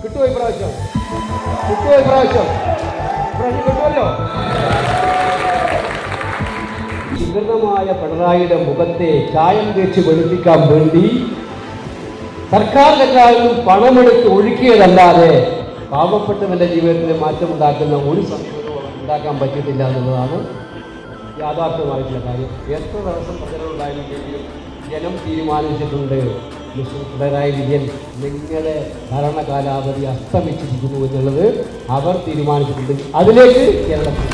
കിട്ടുമോ ഇപ്രാവശ്യം? ഇപ്രാവശ്യം കിട്ടുമല്ലോ. വികൃതമായ പിണറായിയുടെ മുഖത്തെ ചായം തേച്ച് വെളുപ്പിക്കാൻ വേണ്ടി സർക്കാരിന്റെ കാലത്തും പണമെടുത്ത് ഒഴുക്കിയതല്ലാതെ പാവപ്പെട്ടവന്റെ ജീവിതത്തിന് മാറ്റമുണ്ടാക്കുന്ന ഒരു സംഭവവും ഉണ്ടാക്കാൻ പറ്റിയിട്ടില്ല എന്നുള്ളതാണ് യാഥാർത്ഥ്യമായിട്ടുള്ള കാര്യം. എത്ര ദിവസം പ്രചരണമുണ്ടായിരുന്നെങ്കിലും ജനം തീരുമാനിച്ചിട്ടുണ്ട് മിസ്റ്റർ പിണറായി വിജയൻ നിങ്ങളുടെ ഭരണകാലാവധി അസ്തമിച്ചിരിക്കുന്നു എന്നുള്ളത് അവർ തീരുമാനിച്ചിട്ടുണ്ട്. അതിലേക്ക് കേരളത്തിൽ